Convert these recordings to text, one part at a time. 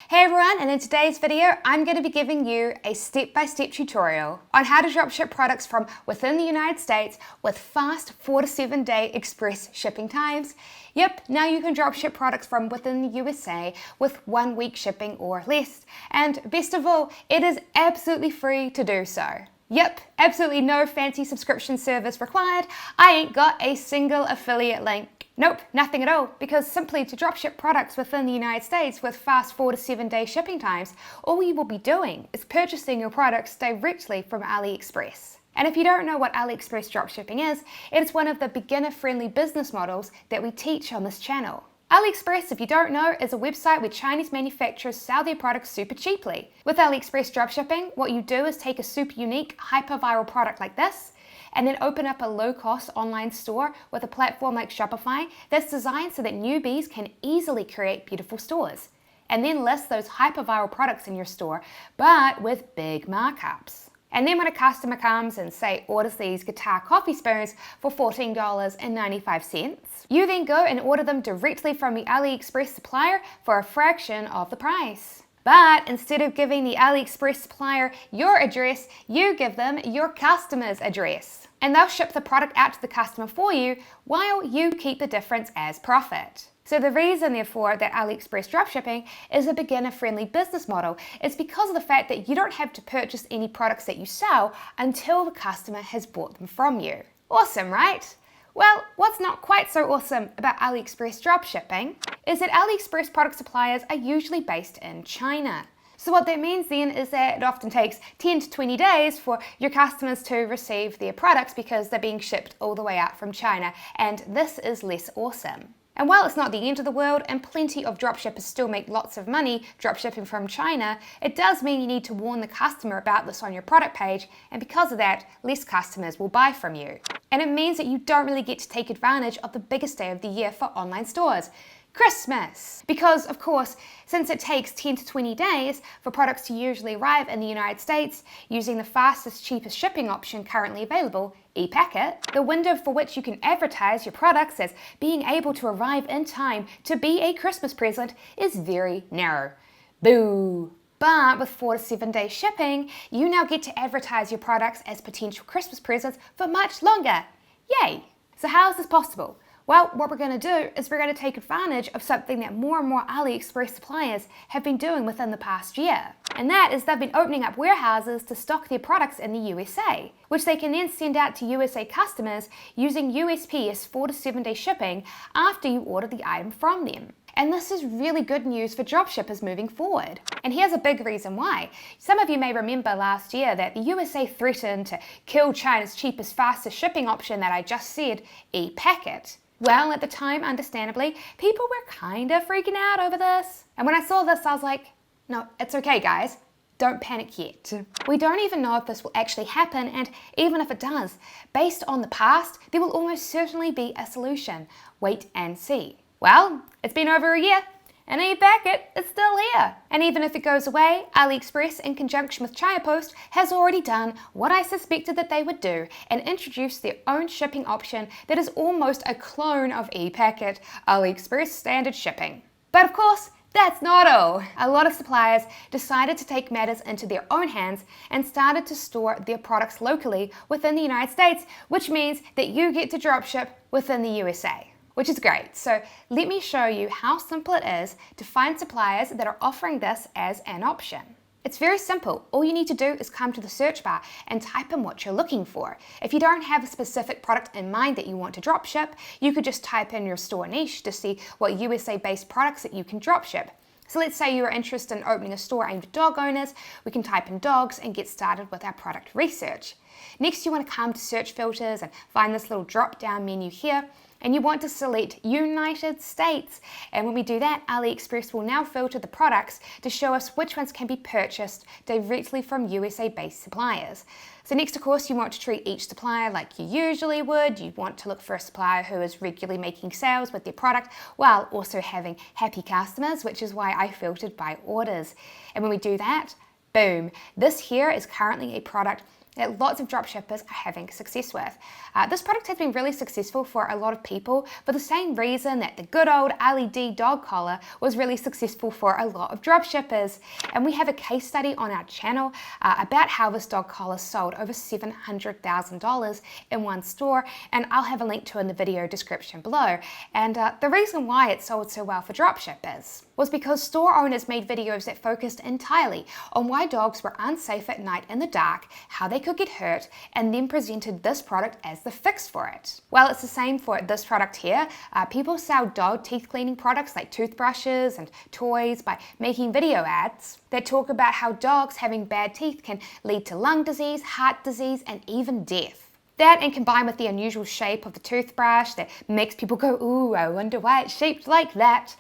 Hey everyone, and in today's video, I'm going to be giving you a step-by-step tutorial on how to dropship products from within the United States with fast 4 to 7 day express shipping times. Yep, now you can dropship products from within the USA with 1 week shipping or less. And best of all, it is absolutely free to do so. Yep, absolutely no fancy subscription service required. I ain't got a single affiliate link. Nope, nothing at all, because simply to dropship products within the United States with fast 4 to 7 day shipping times, all you will be doing is purchasing your products directly from AliExpress. And if you don't know what AliExpress dropshipping is, it is one of the beginner-friendly business models that we teach on this channel. Aliexpress, if you don't know, is a website where Chinese manufacturers sell their products super cheaply. With Aliexpress dropshipping, what you do is take a super unique, hyper-viral product like this, and then open up a low-cost online store with a platform like Shopify that's designed so that newbies can easily create beautiful stores, and then list those hyper-viral products in your store, but with big markups. And then when a customer comes and, say, orders these guitar coffee spoons for $14.95, you then go and order them directly from the AliExpress supplier for a fraction of the price. But instead of giving the AliExpress supplier your address, you give them your customer's address. And they'll ship the product out to the customer for you while you keep the difference as profit. So the reason, therefore, that AliExpress dropshipping is a beginner-friendly business model is because of the fact that you don't have to purchase any products that you sell until the customer has bought them from you. Awesome, right? Well, what's not quite so awesome about AliExpress dropshipping is that AliExpress product suppliers are usually based in China. So what that means then is that it often takes 10 to 20 days for your customers to receive their products because they're being shipped all the way out from China, and this is less awesome. And while it's not the end of the world and plenty of dropshippers still make lots of money dropshipping from China, it does mean you need to warn the customer about this on your product page, and because of that, less customers will buy from you. And it means that you don't really get to take advantage of the biggest day of the year for online stores, Christmas. Because, of course, since it takes 10 to 20 days for products to usually arrive in the United States using the fastest, cheapest shipping option currently available, ePacket, the window for which you can advertise your products as being able to arrive in time to be a Christmas present is very narrow. Boo! But with 4 to 7 day shipping, you now get to advertise your products as potential Christmas presents for much longer. Yay! So how is this possible? Well, what we're going to do is we're going to take advantage of something that more and more AliExpress suppliers have been doing within the past year. And that is they've been opening up warehouses to stock their products in the USA, which they can then send out to USA customers using USPS 4 to 7 day shipping after you order the item from them. And this is really good news for dropshippers moving forward. And here's a big reason why. Some of you may remember last year that the USA threatened to kill China's cheapest, fastest shipping option that I just said, ePacket. Well, at the time, understandably, people were kind of freaking out over this. And when I saw this, I was like, no, it's okay, guys. Don't panic yet. We don't even know if this will actually happen, and even if it does, based on the past, there will almost certainly be a solution. Wait and see. Well, it's been over a year, and ePacket is still here. And even if it goes away, AliExpress, in conjunction with China Post, has already done what I suspected that they would do and introduced their own shipping option that is almost a clone of ePacket, AliExpress Standard Shipping. But of course, that's not all. A lot of suppliers decided to take matters into their own hands and started to store their products locally within the United States, which means that you get to dropship within the USA. Which is great. So let me show you how simple it is to find suppliers that are offering this as an option. It's very simple. All you need to do is come to the search bar and type in what you're looking for. If you don't have a specific product in mind that you want to dropship, you could just type in your store niche to see what USA-based products that you can dropship. So let's say you're interested in opening a store aimed at dog owners, we can type in dogs and get started with our product research. Next, you want to come to search filters and find this little drop-down menu here, and you want to select United States. And when we do that, AliExpress will now filter the products to show us which ones can be purchased directly from USA-based suppliers. So next, of course, you want to treat each supplier like you usually would. You want to look for a supplier who is regularly making sales with their product while also having happy customers, which is why I filtered by orders. And when we do that, boom, this here is currently a product that lots of dropshippers are having success with. This product has been really successful for a lot of people for the same reason that the good old LED dog collar was really successful for a lot of dropshippers. And we have a case study on our channel about how this dog collar sold over $700,000 in one store, and I'll have a link to it in the video description below. And the reason why it sold so well for dropshippers was because store owners made videos that focused entirely on why dogs were unsafe at night in the dark, how they could get hurt, and then presented this product as the fix for it. Well, it's the same for this product here. People sell dog teeth cleaning products like toothbrushes and toys by making video ads that talk about how dogs having bad teeth can lead to lung disease, heart disease, and even death. That, and combined with the unusual shape of the toothbrush that makes people go, ooh, I wonder why it's shaped like that,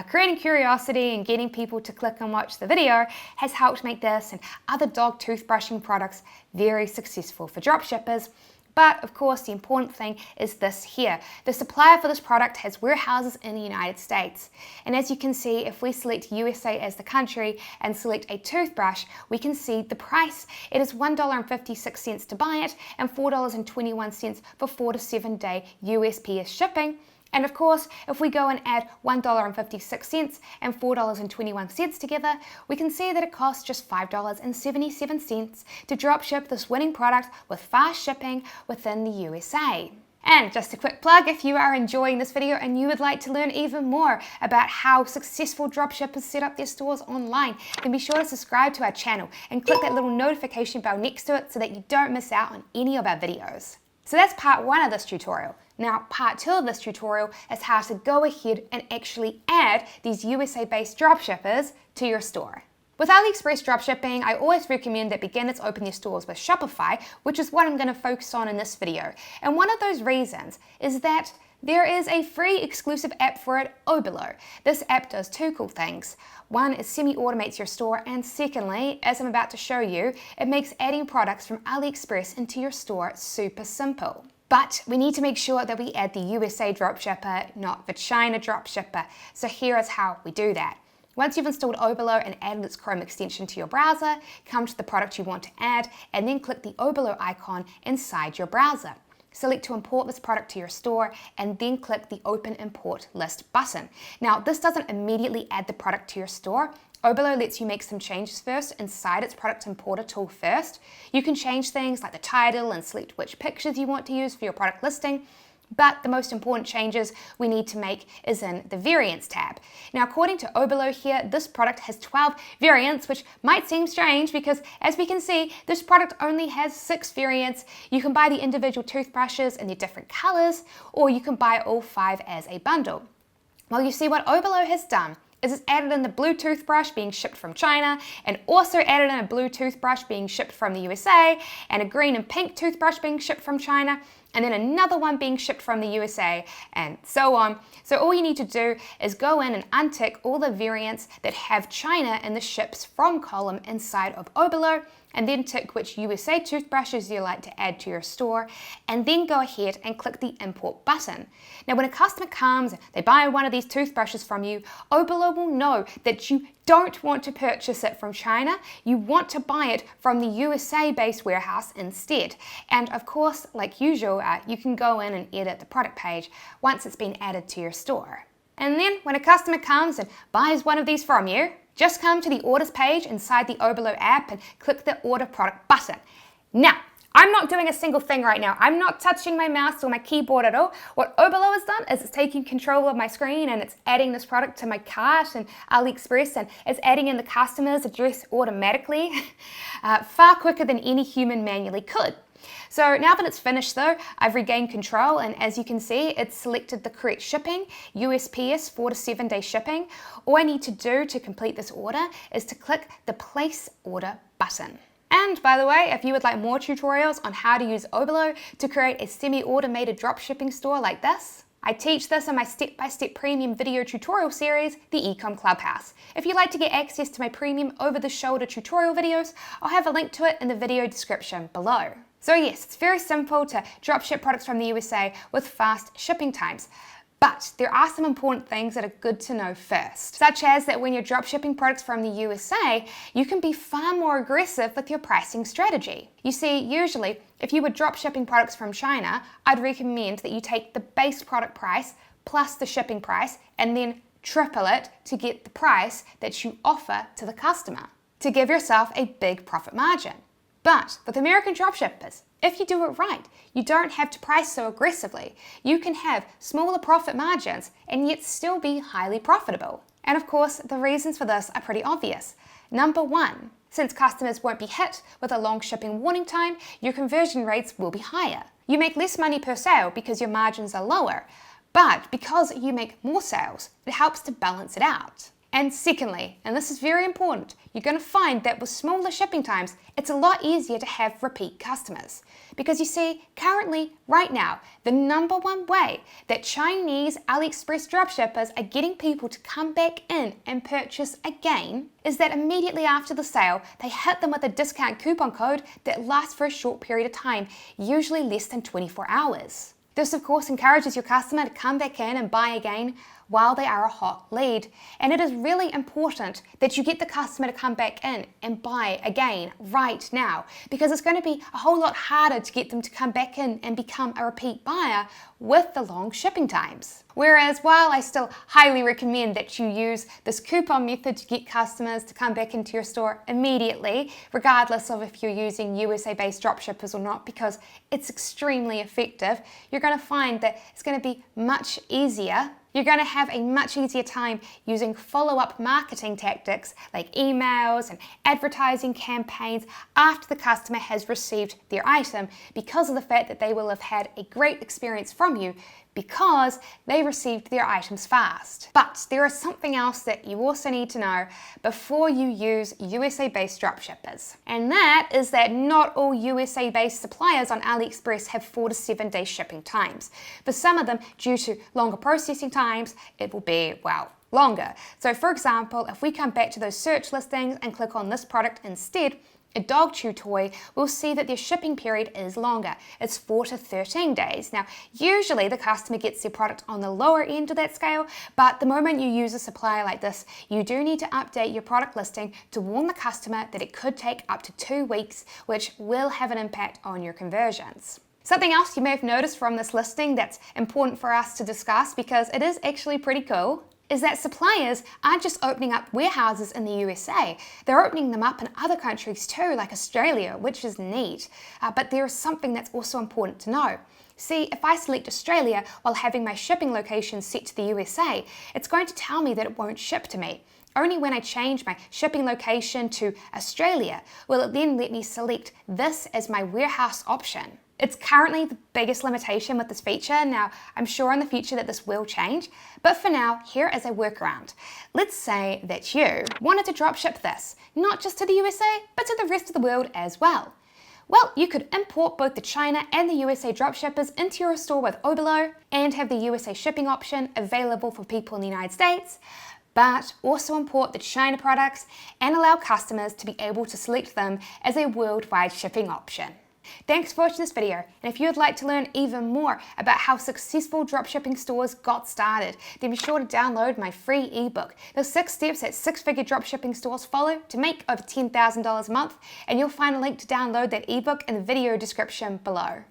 creating curiosity and getting people to click and watch the video has helped make this and other dog toothbrushing products very successful for dropshippers. But of course, the important thing is this here. The supplier for this product has warehouses in the United States. And as you can see, if we select USA as the country and select a toothbrush, we can see the price. It is $1.56 to buy it and $4.21 for 4 to 7 day USPS shipping. And of course, if we go and add $1.56 and $4.21 together, we can see that it costs just $5.77 to dropship this winning product with fast shipping within the USA. And just a quick plug, if you are enjoying this video and you would like to learn even more about how successful dropshippers set up their stores online, then be sure to subscribe to our channel and click that little notification bell next to it so that you don't miss out on any of our videos. So that's part 1 of this tutorial. Now, part 2 of this tutorial is how to go ahead and actually add these USA-based dropshippers to your store. With Aliexpress dropshipping, I always recommend that beginners open their stores with Shopify, which is what I'm going to focus on in this video. And one of those reasons is that there is a free exclusive app for it, Obelow. This app does 2 cool things. One, it semi-automates your store, and secondly, as I'm about to show you, it makes adding products from AliExpress into your store super simple. But we need to make sure that we add the USA dropshipper, not the China dropshipper. So here is how we do that. Once you've installed Obelow and added its Chrome extension to your browser, come to the product you want to add, and then click the Obelow icon inside your browser. Select to import this product to your store, and then click the Open Import List button. Now, this doesn't immediately add the product to your store. Obelow lets you make some changes first inside its product importer tool first. You can change things like the title and select which pictures you want to use for your product listing. But the most important changes we need to make is in the variants tab. Now, according to Obelow here, this product has 12 variants, which might seem strange because, as we can see, this product only has 6 variants. You can buy the individual toothbrushes in their different colors, or you can buy all 5 as a bundle. Well, you see what Obelow has done is it's added in the blue toothbrush being shipped from China, and also added in a blue toothbrush being shipped from the USA, and a green and pink toothbrush being shipped from China, and then another one being shipped from the USA, and so on. So all you need to do is go in and untick all the variants that have China in the ships from column inside of Obelow, and then tick which USA toothbrushes you like to add to your store, and then go ahead and click the import button. Now, when a customer comes and they buy one of these toothbrushes from you, Obelow will know that you don't want to purchase it from China. You want to buy it from the USA-based warehouse instead. And of course, like usual, you can go in and edit the product page once it's been added to your store. And then when a customer comes and buys one of these from you, just come to the orders page inside the Obelow app and click the order product button. Now, I'm not doing a single thing right now. I'm not touching my mouse or my keyboard at all. What Obelow has done is it's taking control of my screen and it's adding this product to my cart and AliExpress, and it's adding in the customer's address automatically, far quicker than any human manually could. So now that it's finished though, I've regained control, and as you can see, it's selected the correct shipping, USPS 4 to 7 day shipping. All I need to do to complete this order is to click the Place Order button. And by the way, if you would like more tutorials on how to use Obelow to create a semi-automated dropshipping store like this, I teach this in my step-by-step premium video tutorial series, the Ecom Clubhouse. If you'd like to get access to my premium over-the-shoulder tutorial videos, I'll have a link to it in the video description below. So yes, it's very simple to dropship products from the USA with fast shipping times. But there are some important things that are good to know first, such as that when you're dropshipping products from the USA, you can be far more aggressive with your pricing strategy. You see, usually, if you were dropshipping products from China, I'd recommend that you take the base product price plus the shipping price and then triple it to get the price that you offer to the customer, to give yourself a big profit margin. But with American dropshippers, if you do it right, you don't have to price so aggressively. You can have smaller profit margins and yet still be highly profitable. And of course, the reasons for this are pretty obvious. Number one, since customers won't be hit with a long shipping warning time, your conversion rates will be higher. You make less money per sale because your margins are lower, but because you make more sales, it helps to balance it out. And secondly, and this is very important, you're going to find that with smaller shipping times, it's a lot easier to have repeat customers. Because you see, currently, right now, the number one way that Chinese Aliexpress dropshippers are getting people to come back in and purchase again is that immediately after the sale, they hit them with a discount coupon code that lasts for a short period of time, usually less than 24 hours. This, of course, encourages your customer to come back in and buy again while they are a hot lead. And it is really important that you get the customer to come back in and buy again right now, because it's going to be a whole lot harder to get them to come back in and become a repeat buyer with the long shipping times. Whereas while I still highly recommend that you use this coupon method to get customers to come back into your store immediately, regardless of if you're using USA-based dropshippers or not, because it's extremely effective, you're going to find that it's going to be much easier. You're going to have a much easier time using follow-up marketing tactics like emails and advertising campaigns after the customer has received their item, because of the fact that they will have had a great experience from you because they received their items fast. But there is something else that you also need to know before you use USA-based dropshippers. And that is that not all USA-based suppliers on AliExpress have 4 to 7 day shipping times. For some of them, due to longer processing times, it will be, well, longer. So for example, if we come back to those search listings and click on this product instead, a dog chew toy, we'll see that their shipping period is longer. It's 4 to 13 days. Now, usually the customer gets their product on the lower end of that scale, but the moment you use a supplier like this, you do need to update your product listing to warn the customer that it could take up to 2 weeks, which will have an impact on your conversions. Something else you may have noticed from this listing that's important for us to discuss, because it is actually pretty cool, is that suppliers aren't just opening up warehouses in the USA, they're opening them up in other countries too, like Australia, which is neat. But there is something that's also important to know. See, if I select Australia while having my shipping location set to the USA, it's going to tell me that it won't ship to me. Only when I change my shipping location to Australia will it then let me select this as my warehouse option. It's currently the biggest limitation with this feature. Now, I'm sure in the future that this will change, but for now, here is a workaround. Let's say that you wanted to dropship this, not just to the USA, but to the rest of the world as well. Well, you could import both the China and the USA dropshippers into your store with Oberlo and have the USA shipping option available for people in the United States, but also import the China products and allow customers to be able to select them as a worldwide shipping option. Thanks for watching this video, and if you would like to learn even more about how successful dropshipping stores got started, then be sure to download my free ebook, The 6 Steps that 6-figure dropshipping stores follow to make over $10,000 a month, and you'll find a link to download that ebook in the video description below.